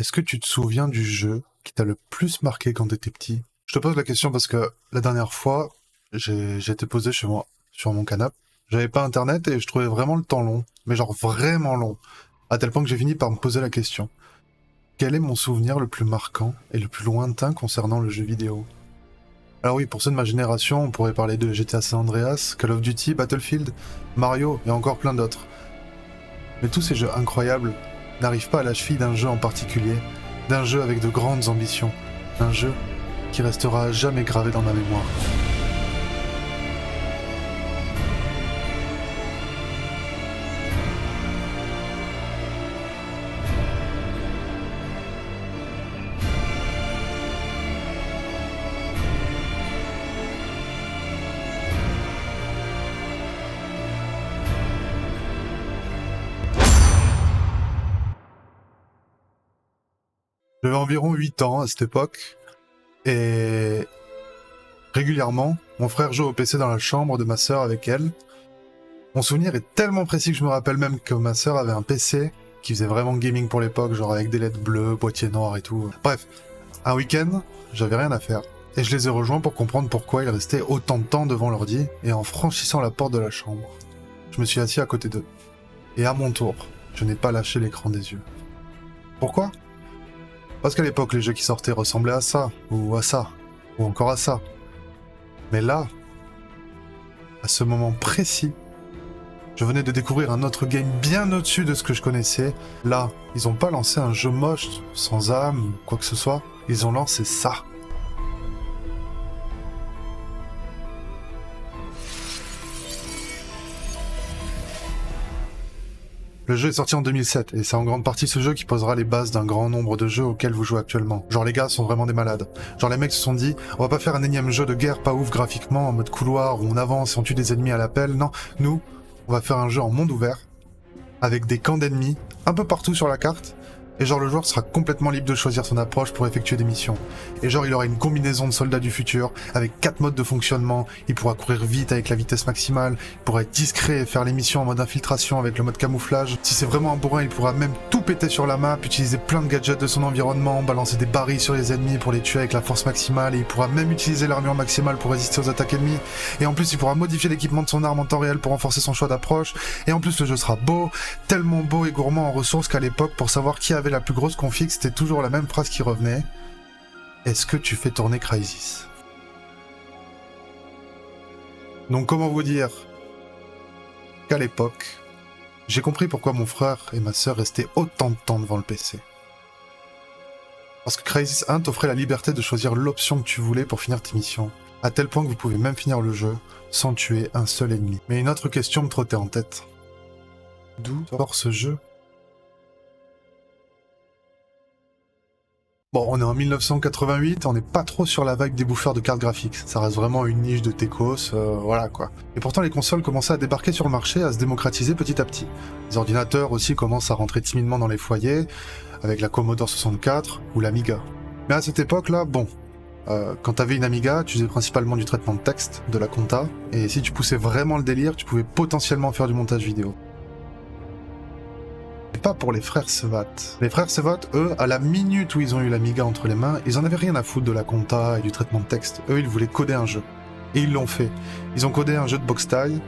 Est-ce que tu te souviens du jeu qui t'a le plus marqué quand t'étais petit? Je te pose la question parce que la dernière fois, j'étais posé chez moi, sur mon canapé. J'avais pas internet et je trouvais vraiment le temps long, mais genre vraiment long, à tel point que j'ai fini par me poser la question. Quel est mon souvenir le plus marquant et le plus lointain concernant le jeu vidéo? Alors oui, pour ceux de ma génération, on pourrait parler de GTA San Andreas, Call of Duty, Battlefield, Mario et encore plein d'autres. Mais tous ces jeux incroyables n'arrivent pas à la cheville d'un jeu en particulier, d'un jeu avec de grandes ambitions, un jeu qui restera à jamais gravé dans ma mémoire. J'avais environ 8 ans à cette époque, et régulièrement, mon frère jouait au PC dans la chambre de ma sœur avec elle. Mon souvenir est tellement précis que je me rappelle même que ma sœur avait un PC qui faisait vraiment gaming pour l'époque, genre avec des LED bleues, boîtier noir et tout. Bref, un week-end, j'avais rien à faire. Et je les ai rejoints pour comprendre pourquoi ils restaient autant de temps devant l'ordi, et en franchissant la porte de la chambre, je me suis assis à côté d'eux. Et à mon tour, je n'ai pas lâché l'écran des yeux. Pourquoi ? Parce qu'à l'époque, les jeux qui sortaient ressemblaient à ça, ou encore à ça. Mais là, à ce moment précis, je venais de découvrir un autre game bien au-dessus de ce que je connaissais. Là, ils ont pas lancé un jeu moche, sans âme, ou quoi que ce soit. Ils ont lancé ça. Le jeu est sorti en 2007, et c'est en grande partie ce jeu qui posera les bases d'un grand nombre de jeux auxquels vous jouez actuellement. Genre les gars sont vraiment des malades. Genre les mecs se sont dit, on va pas faire un énième jeu de guerre pas ouf graphiquement, en mode couloir, où on avance et on tue des ennemis à l'appel, non. Nous, on va faire un jeu en monde ouvert, avec des camps d'ennemis, un peu partout sur la carte, et genre le joueur sera complètement libre de choisir son approche pour effectuer des missions. Et genre il aura une combinaison de soldats du futur, avec 4 modes de fonctionnement, il pourra courir vite avec la vitesse maximale, il pourra être discret et faire les missions en mode infiltration avec le mode camouflage. Si c'est vraiment un bourrin, il pourra même tout péter sur la map, utiliser plein de gadgets de son environnement, balancer des barils sur les ennemis pour les tuer avec la force maximale, et il pourra même utiliser l'armure maximale pour résister aux attaques ennemies. Et en plus il pourra modifier l'équipement de son arme en temps réel pour renforcer son choix d'approche. Et en plus le jeu sera beau, tellement beau et gourmand en ressources qu'à l'époque, pour savoir qui avait la plus grosse config, c'était toujours la même phrase qui revenait. Est-ce que tu fais tourner Crysis? Donc comment vous dire qu'à l'époque, j'ai compris pourquoi mon frère et ma sœur restaient autant de temps devant le PC. Parce que Crysis 1 t'offrait la liberté de choisir l'option que tu voulais pour finir tes missions, à tel point que vous pouvez même finir le jeu sans tuer un seul ennemi. Mais une autre question me trottait en tête. D'où sort ce jeu? Bon, on est en 1988, on n'est pas trop sur la vague des bouffeurs de cartes graphiques. Ça reste vraiment une niche de techos, voilà quoi. Et pourtant, les consoles commençaient à débarquer sur le marché, à se démocratiser petit à petit. Les ordinateurs aussi commencent à rentrer timidement dans les foyers, avec la Commodore 64 ou l'Amiga. Mais à cette époque-là, bon, quand t'avais une Amiga, tu faisais principalement du traitement de texte, de la compta, et si tu poussais vraiment le délire, tu pouvais potentiellement faire du montage vidéo. Pas pour les frères Sevat. Les frères Sevat, eux, à la minute où ils ont eu l'Amiga entre les mains, ils en avaient rien à foutre de la compta et du traitement de texte. Eux, ils voulaient coder un jeu. Et ils l'ont fait. Ils ont codé un jeu de boxe taille.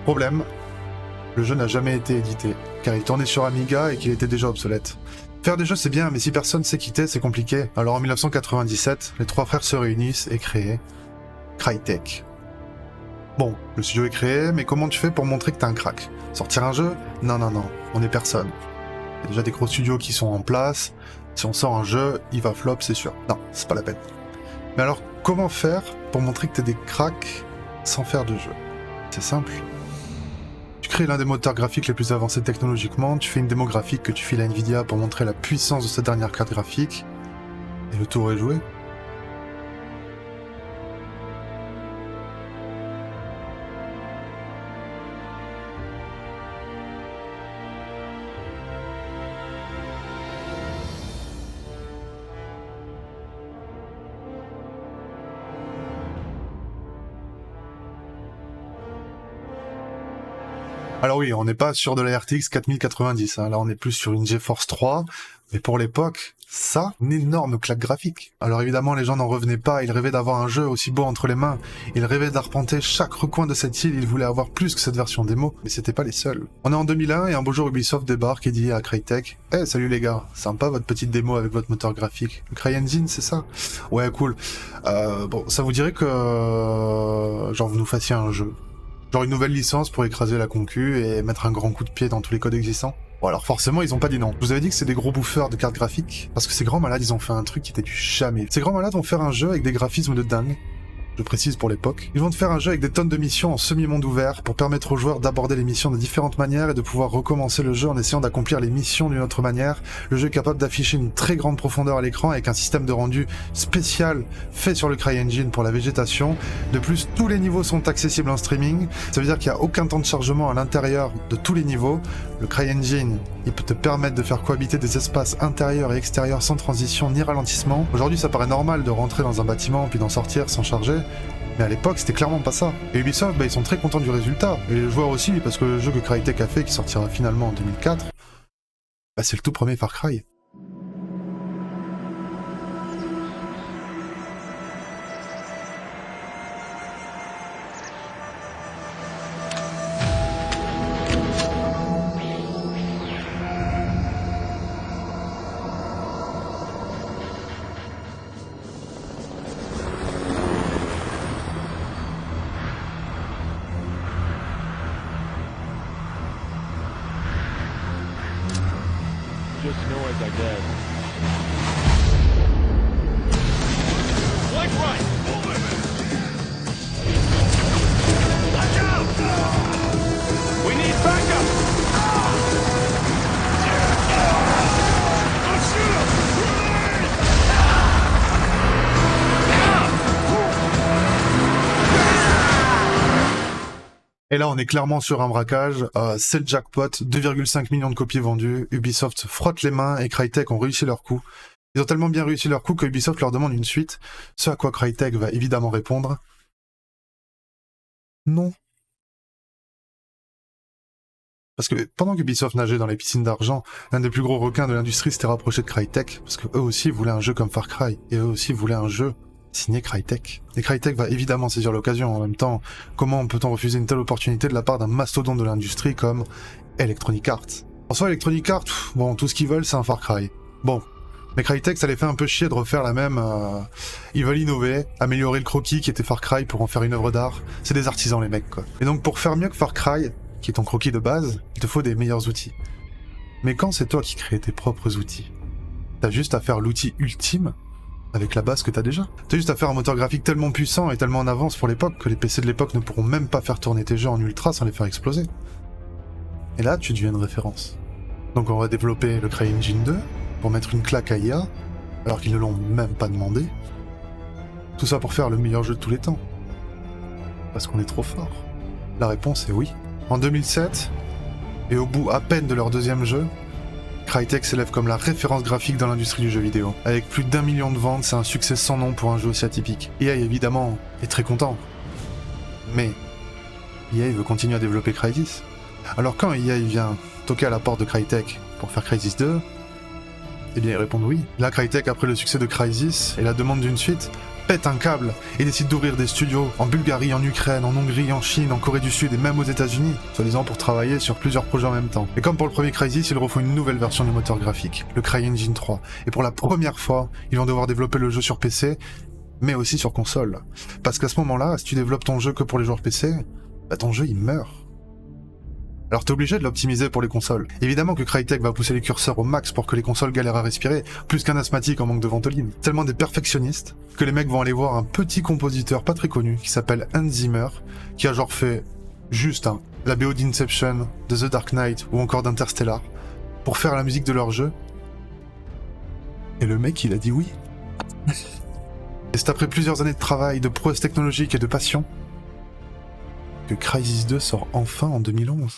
Problème, le jeu n'a jamais été édité, car il tournait sur Amiga et qu'il était déjà obsolète. Faire des jeux c'est bien, mais si personne sait quitter, c'est compliqué. Alors en 1997, les trois frères se réunissent et créent Crytek. Bon, le studio est créé, mais comment tu fais pour montrer que t'es un crack? Sortir un jeu? Non, on est personne. Il y a déjà des gros studios qui sont en place, si on sort un jeu, il va flop, c'est sûr. Non, c'est pas la peine. Mais alors, comment faire pour montrer que t'es des cracks sans faire de jeu? C'est simple. Tu crées l'un des moteurs graphiques les plus avancés technologiquement, tu fais une démo graphique que tu files à Nvidia pour montrer la puissance de cette dernière carte graphique, et le tour est joué. Alors oui, on n'est pas sur de la RTX 4090, hein. Là on est plus sur une GeForce 3, mais pour l'époque, ça, une énorme claque graphique. Alors évidemment, les gens n'en revenaient pas, ils rêvaient d'avoir un jeu aussi beau entre les mains, ils rêvaient d'arpenter chaque recoin de cette île, ils voulaient avoir plus que cette version démo, mais c'était pas les seuls. On est en 2001 et un beau jour Ubisoft débarque et dit à Crytek « Hey, salut les gars, sympa votre petite démo avec votre moteur graphique. Le CryEngine, c'est ça ? Ouais, cool. Bon, ça vous dirait que... genre vous nous fassiez un jeu ? Genre une nouvelle licence pour écraser la concu et mettre un grand coup de pied dans tous les codes existants ? Bon alors forcément ils ont pas dit non. Je vous avais dit que c'est des gros bouffeurs de cartes graphiques, parce que ces grands malades ils ont fait un truc qui était du jamais. Ces grands malades vont faire un jeu avec des graphismes de dingue. Je précise pour l'époque. Ils vont te faire un jeu avec des tonnes de missions en semi-monde ouvert pour permettre aux joueurs d'aborder les missions de différentes manières et de pouvoir recommencer le jeu en essayant d'accomplir les missions d'une autre manière. Le jeu est capable d'afficher une très grande profondeur à l'écran avec un système de rendu spécial fait sur le CryEngine pour la végétation. De plus, tous les niveaux sont accessibles en streaming. Ça veut dire qu'il n'y a aucun temps de chargement à l'intérieur de tous les niveaux. Le CryEngine, il peut te permettre de faire cohabiter des espaces intérieurs et extérieurs sans transition ni ralentissement. Aujourd'hui, ça paraît normal de rentrer dans un bâtiment puis d'en sortir sans charger. Mais à l'époque, c'était clairement pas ça. Et Ubisoft, ils sont très contents du résultat. Et les joueurs aussi, parce que le jeu que Crytek a fait, qui sortira finalement en 2004, c'est le tout premier Far Cry. Just noise, I guess. Like right! Watch out! We need backup! Oh, shoot him! Et là, on est clairement sur un braquage. C'est le jackpot, 2,5 millions de copies vendues. Ubisoft frotte les mains et Crytek ont réussi leur coup. Ils ont tellement bien réussi leur coup que Ubisoft leur demande une suite, ce à quoi Crytek va évidemment répondre non. Parce que pendant qu'Ubisoft nageait dans les piscines d'argent, l'un des plus gros requins de l'industrie s'était rapproché de Crytek, parce qu'eux aussi voulaient un jeu comme Far Cry, et eux aussi voulaient un jeu signé Crytek. Et Crytek va évidemment saisir l'occasion. En même temps, comment peut-on refuser une telle opportunité de la part d'un mastodonte de l'industrie comme Electronic Arts ? En soi, Electronic Arts, bon, tout ce qu'ils veulent, c'est un Far Cry. Bon. Mais Crytek, ça les fait un peu chier de refaire la même... Ils veulent innover, améliorer le croquis qui était Far Cry pour en faire une œuvre d'art. C'est des artisans, les mecs, quoi. Et donc, pour faire mieux que Far Cry, qui est ton croquis de base, il te faut des meilleurs outils. Mais quand c'est toi qui crées tes propres outils, t'as juste à faire l'outil ultime avec la base que t'as déjà. T'as juste à faire un moteur graphique tellement puissant et tellement en avance pour l'époque que les PC de l'époque ne pourront même pas faire tourner tes jeux en ultra sans les faire exploser. Et là, tu deviens une référence. Donc on va développer le CryEngine 2 pour mettre une claque à IA, alors qu'ils ne l'ont même pas demandé. Tout ça pour faire le meilleur jeu de tous les temps. Parce qu'on est trop fort. La réponse est oui. En 2007, et au bout à peine de leur deuxième jeu, Crytek s'élève comme la référence graphique dans l'industrie du jeu vidéo. Avec plus d'1 million de ventes, c'est un succès sans nom pour un jeu aussi atypique. EA évidemment est très content. Mais EA veut continuer à développer Crysis. Alors quand EA vient toquer à la porte de Crytek pour faire Crysis 2, eh bien ils répondent oui. Là Crytek, après le succès de Crysis et la demande d'une suite, pète un câble et décide d'ouvrir des studios en Bulgarie, en Ukraine, en Hongrie, en Chine, en Corée du Sud et même aux États-Unis, soi-disant pour travailler sur plusieurs projets en même temps. Et comme pour le premier Crysis, ils refont une nouvelle version du moteur graphique, le CryEngine 3. Et pour la première fois, ils vont devoir développer le jeu sur PC, mais aussi sur console. Parce qu'à ce moment-là, si tu développes ton jeu que pour les joueurs PC, ton jeu il meurt. Alors t'es obligé de l'optimiser pour les consoles. Évidemment que Crytek va pousser les curseurs au max pour que les consoles galèrent à respirer, plus qu'un asthmatique en manque de ventoline. Tellement des perfectionnistes, que les mecs vont aller voir un petit compositeur pas très connu, qui s'appelle Hans Zimmer, qui a genre fait juste la BO d'Inception, de The Dark Knight, ou encore d'Interstellar, pour faire la musique de leur jeu. Et le mec il a dit oui. Et c'est après plusieurs années de travail, de prouesse technologique et de passion, que Crysis 2 sort enfin en 2011.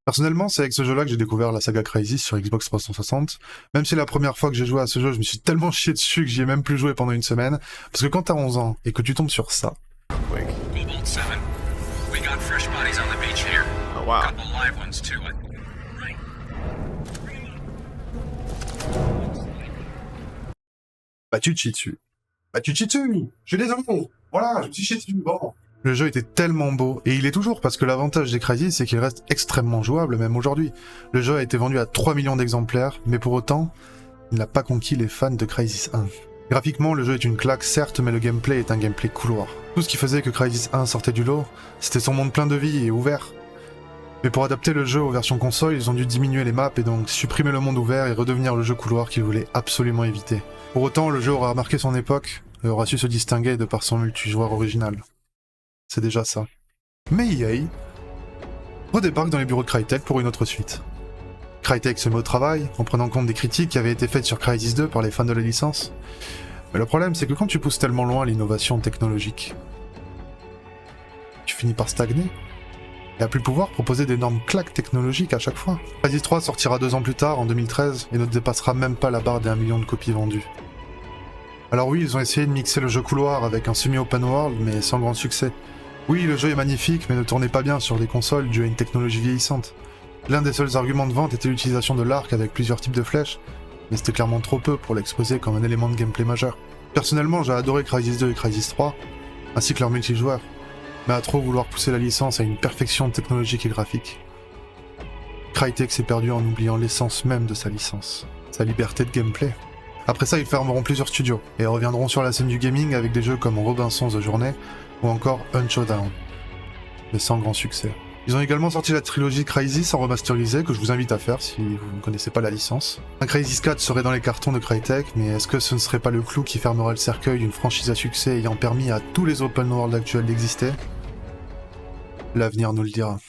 Personnellement, c'est avec ce jeu-là que j'ai découvert la saga Crysis sur Xbox 360. Même si la première fois que j'ai joué à ce jeu, je me suis tellement chié dessus que j'y ai même plus joué pendant une semaine. Parce que quand t'as 11 ans et que tu tombes sur ça... Cobalt 7. We got fresh bodies on the beach here. Oh, wow. Couple live ones too. Bah tu te chies dessus. Bah tu te chies dessus. Je suis désolé. Voilà, je me suis chié dessus. Bon. Le jeu était tellement beau, et il est toujours, parce que l'avantage des Crysis, c'est qu'il reste extrêmement jouable, même aujourd'hui. Le jeu a été vendu à 3 millions d'exemplaires, mais pour autant, il n'a pas conquis les fans de Crysis 1. Graphiquement, le jeu est une claque, certes, mais le gameplay est un gameplay couloir. Tout ce qui faisait que Crysis 1 sortait du lot, c'était son monde plein de vie et ouvert. Mais pour adapter le jeu aux versions console, ils ont dû diminuer les maps et donc supprimer le monde ouvert et redevenir le jeu couloir qu'ils voulaient absolument éviter. Pour autant, le jeu aura marqué son époque et aura su se distinguer de par son multijoueur original. C'est déjà ça. Mais EA redébarque dans les bureaux de Crytek pour une autre suite. Crytek se met au travail, en prenant compte des critiques qui avaient été faites sur Crysis 2 par les fans de la licence. Mais le problème, c'est que quand tu pousses tellement loin l'innovation technologique, tu finis par stagner, et à plus pouvoir proposer d'énormes claques technologiques à chaque fois. Crysis 3 sortira 2 ans plus tard, en 2013, et ne dépassera même pas la barre des 1 million de copies vendues. Alors oui, ils ont essayé de mixer le jeu couloir avec un semi-open world, mais sans grand succès. Oui, le jeu est magnifique, mais ne tournait pas bien sur des consoles dû à une technologie vieillissante. L'un des seuls arguments de vente était l'utilisation de l'arc avec plusieurs types de flèches, mais c'était clairement trop peu pour l'exposer comme un élément de gameplay majeur. Personnellement, j'ai adoré Crysis 2 et Crysis 3, ainsi que leur multijoueur, mais à trop vouloir pousser la licence à une perfection technologique et graphique, Crytek s'est perdu en oubliant l'essence même de sa licence, sa liberté de gameplay. Après ça, ils fermeront plusieurs studios, et reviendront sur la scène du gaming avec des jeux comme Robinson's The Journey, ou encore Unshowdown, mais sans grand succès. Ils ont également sorti la trilogie Crysis en remasterisé, que je vous invite à faire si vous ne connaissez pas la licence. Un Crysis 4 serait dans les cartons de Crytek, mais est-ce que ce ne serait pas le clou qui fermerait le cercueil d'une franchise à succès ayant permis à tous les open world actuels d'exister? L'avenir nous le dira.